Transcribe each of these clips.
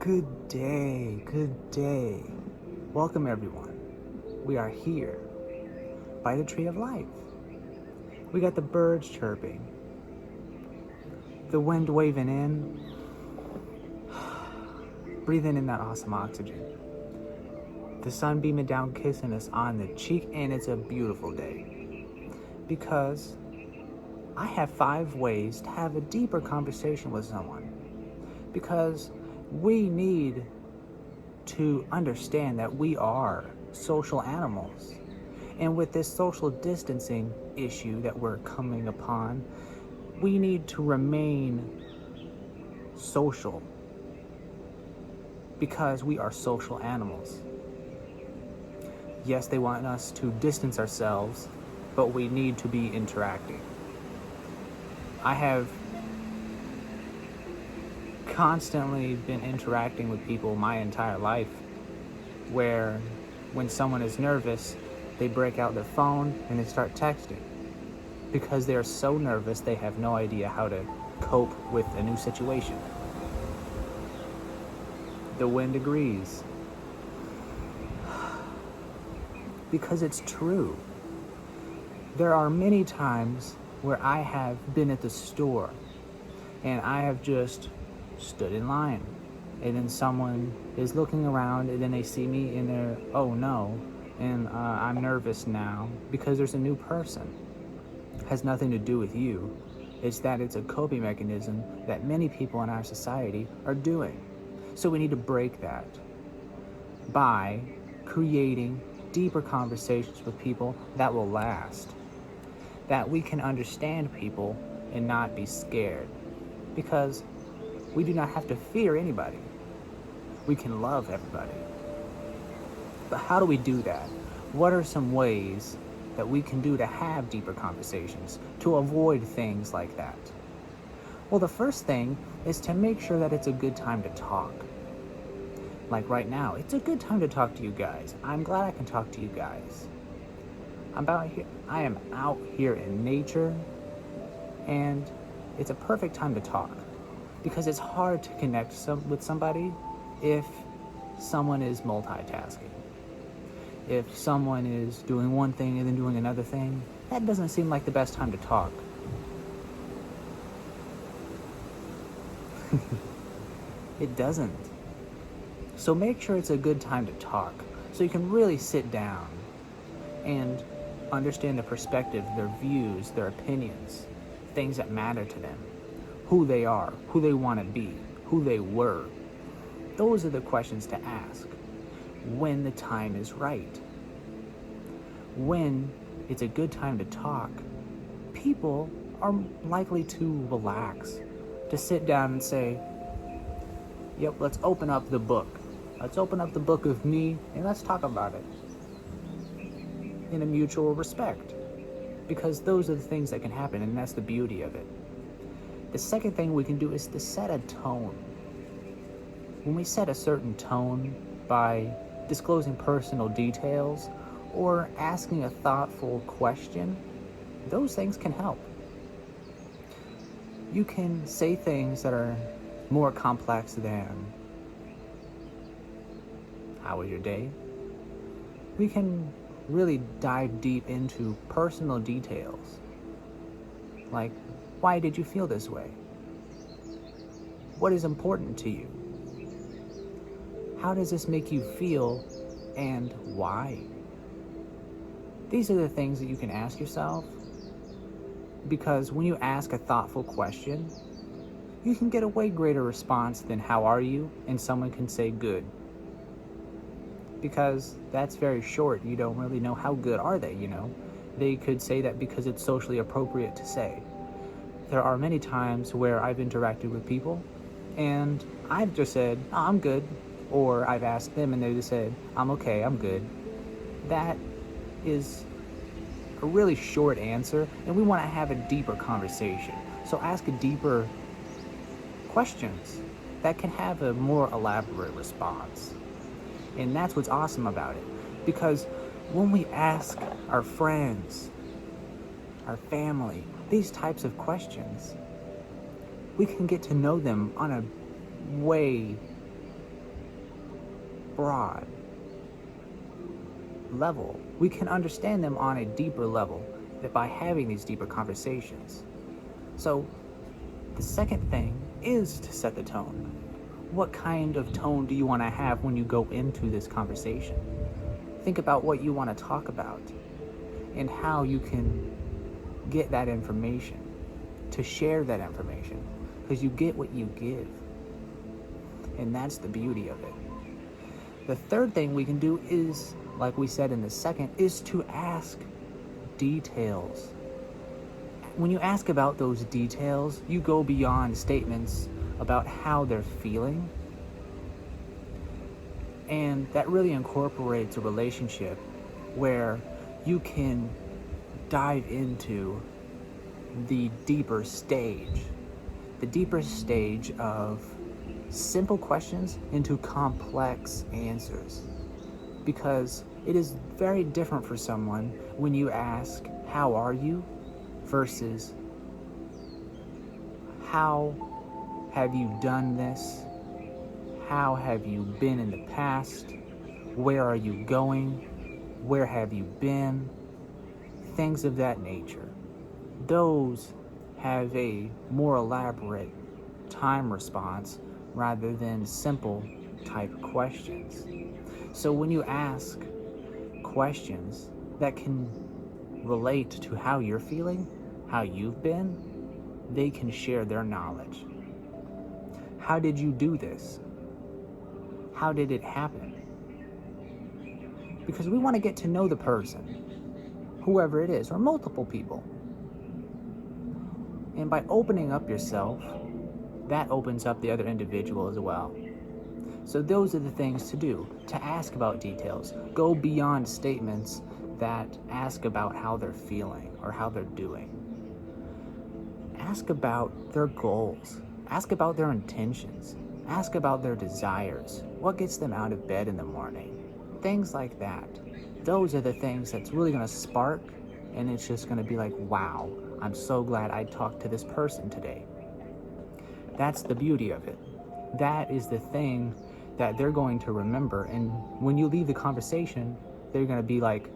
Good day, good day. Welcome everyone. We are here by the tree of life. We got the birds chirping, the wind waving in, breathing in that awesome oxygen, the sun beaming down, kissing us on the cheek, and it's a beautiful day. Because I have 5 ways to have a deeper conversation with someone. Because we need to understand that we are social animals. And with this social distancing issue that we're coming upon, we need to remain social because we are social animals. Yes, they want us to distance ourselves, but we need to be interacting. I have constantly been interacting with people my entire life where when someone is nervous, they break out their phone and they start texting because they are so nervous they have no idea how to cope with a new situation. The wind agrees because it's true. There are many times where I have been at the store and I have just stood in line, and then someone is looking around and then they see me and they're, oh no, and I'm nervous now because there's a new person. It has nothing to do with you. It's that it's a coping mechanism that many people in our society are doing. So we need to break that by creating deeper conversations with people that will last, that we can understand people and not be scared, because we do not have to fear anybody. We can love everybody. But how do we do that? What are some ways that we can do to have deeper conversations, to avoid things like that? Well, the first thing is to make sure that it's a good time to talk. Like right now, it's a good time to talk to you guys. I'm glad I can talk to you guys. I am out here in nature, and it's a perfect time to talk. Because it's hard to connect with somebody if someone is multitasking. If someone is doing one thing and then doing another thing, that doesn't seem like the best time to talk. It doesn't. So make sure it's a good time to talk, so you can really sit down and understand the perspective, their views, their opinions, things that matter to them. Who they are, who they want to be, who they were. Those are the questions to ask when the time is right. When it's a good time to talk, people are likely to relax, to sit down and say, yep, let's open up the book. Let's open up the book of me and let's talk about it in a mutual respect. Because those are the things that can happen, and that's the beauty of it. The second thing we can do is to set a tone. When we set a certain tone by disclosing personal details or asking a thoughtful question, those things can help. You can say things that are more complex than, how was your day? We can really dive deep into personal details. Like, why did you feel this way? What is important to you? How does this make you feel, and why? These are the things that you can ask yourself, because when you ask a thoughtful question, you can get a way greater response than how are you, and someone can say good. Because that's very short. You don't really know how good are they, They could say that because it's socially appropriate to say. There are many times where I've interacted with people and I've just said, oh, I'm good. Or I've asked them and they just said, I'm okay, I'm good. That is a really short answer, and we want to have a deeper conversation. So ask deeper questions that can have a more elaborate response. And that's what's awesome about it. Because when we ask our friends, our family, these types of questions, we can get to know them on a way broad level. We can understand them on a deeper level by having these deeper conversations. So the second thing is to set the tone. What kind of tone do you want to have when you go into this conversation? Think about what you want to talk about and how you can get that information, to share that information, because you get what you give. And that's the beauty of it. The third thing we can do is, like we said in the second, is to ask details. When you ask about those details, you go beyond statements about how they're feeling. And that really incorporates a relationship where you can dive into the deeper stage of simple questions into complex answers. Because it is very different for someone when you ask, "How are you?" versus, "How have you done this? How have you been in the past? Where are you going? Where have you been?" Things of that nature. Those have a more elaborate time response rather than simple type questions. So when you ask questions that can relate to how you're feeling, how you've been, they can share their knowledge. How did you do this? How did it happen? Because we want to get to know the person, whoever it is, or multiple people. And by opening up yourself, that opens up the other individual as well. So those are the things to do, to ask about details. Go beyond statements that ask about how they're feeling or how they're doing. Ask about their goals. Ask about their intentions. Ask about their desires. What gets them out of bed in the morning? Things like that. Those are the things that's really going to spark, and it's just going to be like, wow, I'm so glad I talked to this person today. That's the beauty of it. That is the thing that they're going to remember. And when you leave the conversation, they're going to be like,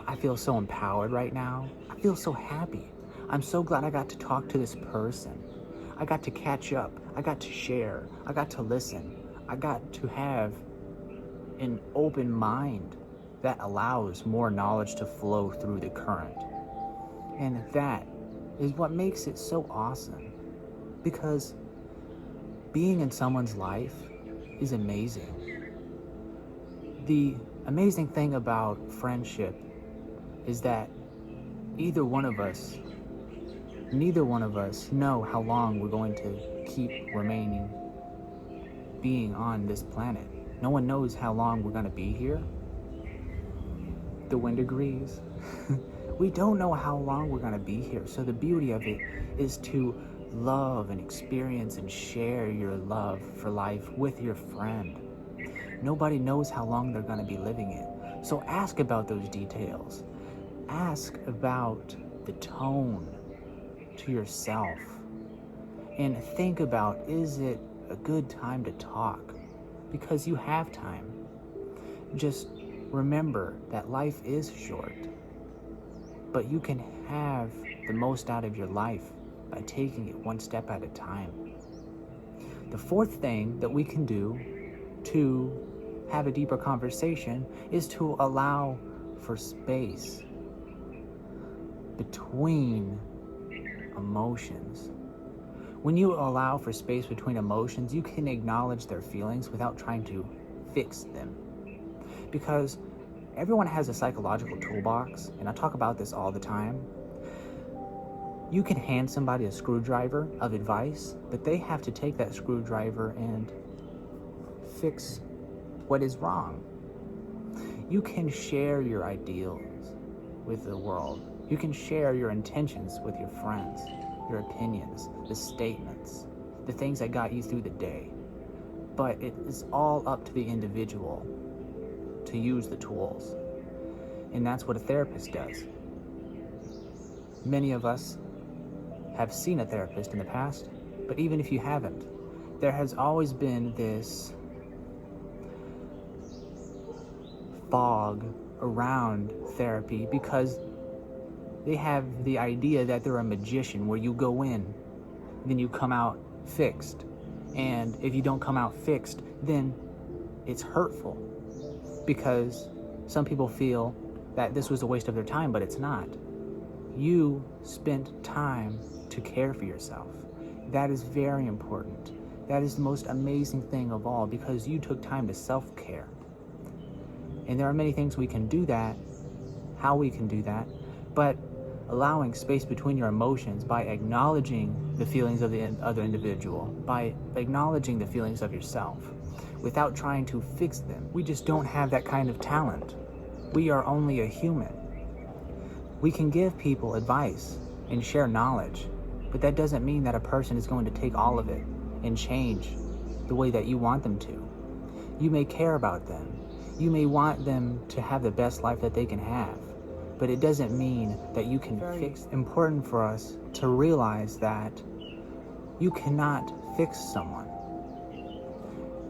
I feel so empowered right now. I feel so happy. I'm so glad I got to talk to this person. I got to catch up. I got to share. I got to listen. I got to have an open mind that allows more knowledge to flow through the current. And that is what makes it so awesome. Because being in someone's life is amazing. The amazing thing about friendship is that neither one of us know how long we're going to keep remaining being on this planet. No one knows how long we're going to be here. The wind agrees. We don't know how long we're going to be here. So the beauty of it is to love and experience and share your love for life with your friend. Nobody knows how long they're going to be living it. So ask about those details. Ask about the tone to yourself. And think about, is it a good time to talk? Because you have time. Just remember that life is short. But you can have the most out of your life by taking it one step at a time. The fourth thing that we can do to have a deeper conversation is to allow for space between emotions. When you allow for space between emotions, you can acknowledge their feelings without trying to fix them. Because everyone has a psychological toolbox, and I talk about this all the time. You can hand somebody a screwdriver of advice, but they have to take that screwdriver and fix what is wrong. You can share your ideals with the world. You can share your intentions with your friends, your opinions, the statements, the things that got you through the day. But it is all up to the individual to use the tools. And that's what a therapist does. Many of us have seen a therapist in the past, but even if you haven't, there has always been this fog around therapy because they have the idea that they're a magician where you go in, then you come out fixed. And if you don't come out fixed, then it's hurtful because some people feel that this was a waste of their time, but it's not. You spent time to care for yourself. That is very important. That is the most amazing thing of all because you took time to self-care. And there are many things we can do that, how we can do that, but allowing space between your emotions by acknowledging the feelings of the other individual, by acknowledging the feelings of yourself, without trying to fix them. We just don't have that kind of talent. We are only a human. We can give people advice and share knowledge, but that doesn't mean that a person is going to take all of it and change the way that you want them to. You may care about them. You may want them to have the best life that they can have, but it doesn't mean that you can fix. It's important for us to realize that you cannot fix someone.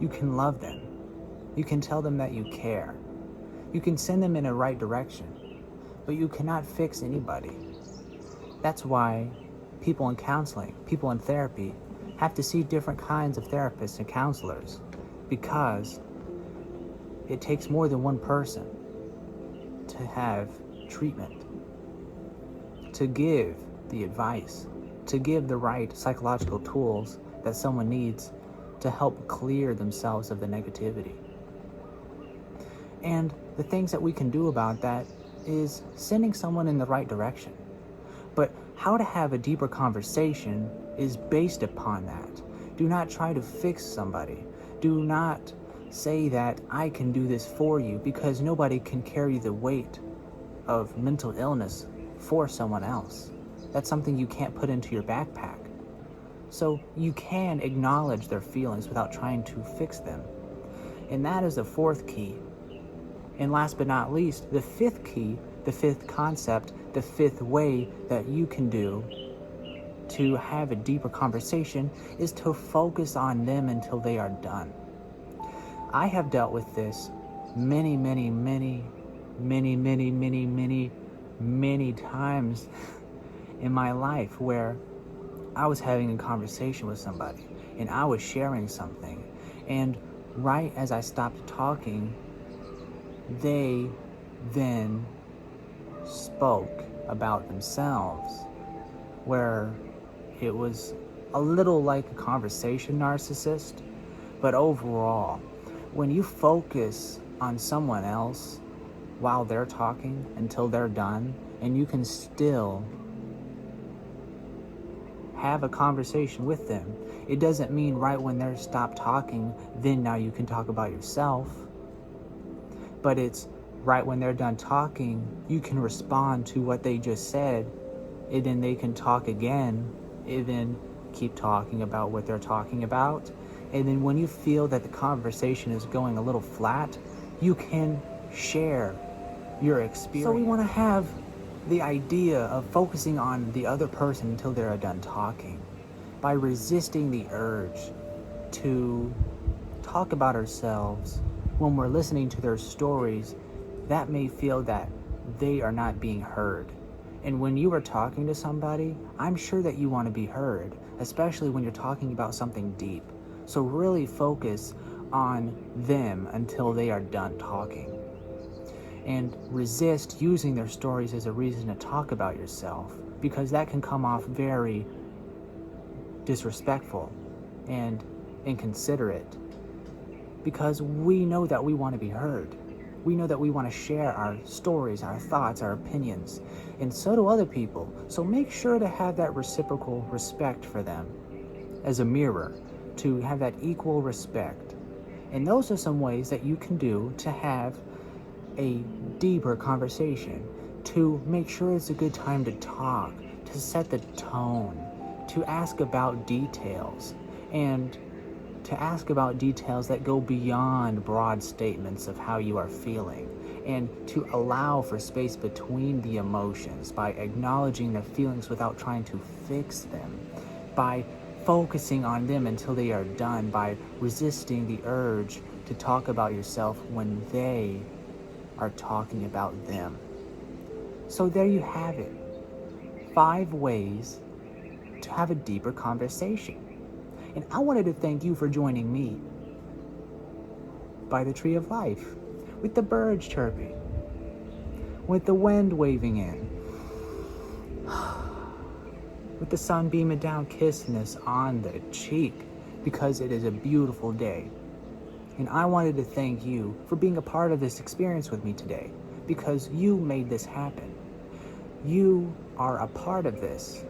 You can love them. You can tell them that you care. You can send them in a right direction, but you cannot fix anybody. That's why people in counseling, people in therapy, have to see different kinds of therapists and counselors because it takes more than one person to have treatment, to give the advice, to give the right psychological tools that someone needs to help clear themselves of the negativity. And the things that we can do about that is sending someone in the right direction. But how to have a deeper conversation is based upon that. Do not try to fix somebody. Do not say that I can do this for you because nobody can carry the weight of mental illness for someone else. That's something you can't put into your backpack. So you can acknowledge their feelings without trying to fix them. And that is the fourth key. And last but not least, the fifth key, the fifth concept, the fifth way that you can do to have a deeper conversation is to focus on them until they are done. I have dealt with this many times in my life where I was having a conversation with somebody and I was sharing something, and right as I stopped talking, they then spoke about themselves, where it was a little like a conversation narcissist. But overall, when you focus on someone else while they're talking until they're done, and you can still have a conversation with them, it doesn't mean right when they're stopped talking, then now you can talk about yourself. But it's right when they're done talking, you can respond to what they just said, and then they can talk again, and then keep talking about what they're talking about. And then when you feel that the conversation is going a little flat, you can share your experience. So we want to have the idea of focusing on the other person until they're done talking by resisting the urge to talk about ourselves. When we're listening to their stories, that may feel that they are not being heard. And when you are talking to somebody, I'm sure that you want to be heard, especially when you're talking about something deep. So really focus on them until they are done talking. And resist using their stories as a reason to talk about yourself, because that can come off very disrespectful and inconsiderate. Because we know that we want to be heard. We know that we want to share our stories, our thoughts, our opinions, and so do other people. So make sure to have that reciprocal respect for them as a mirror, to have that equal respect. And those are some ways that you can do to have a deeper conversation, to make sure it's a good time to talk, to set the tone, to ask about details, and to ask about details that go beyond broad statements of how you are feeling, and to allow for space between the emotions by acknowledging their feelings without trying to fix them, by focusing on them until they are done, by resisting the urge to talk about yourself when they are talking about them. So there you have it. 5 ways to have a deeper conversation. And I wanted to thank you for joining me by the tree of life, with the birds chirping, with the wind waving in, with the sun beaming down, kissing us on the cheek, because it is a beautiful day. And I wanted to thank you for being a part of this experience with me today, because you made this happen. You are a part of this.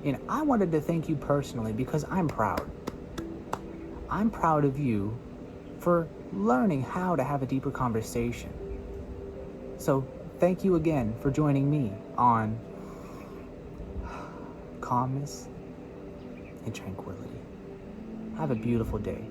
And I wanted to thank you personally because I'm proud. I'm proud of you for learning how to have a deeper conversation. So thank you again for joining me on Calmness and Tranquility. Have a beautiful day.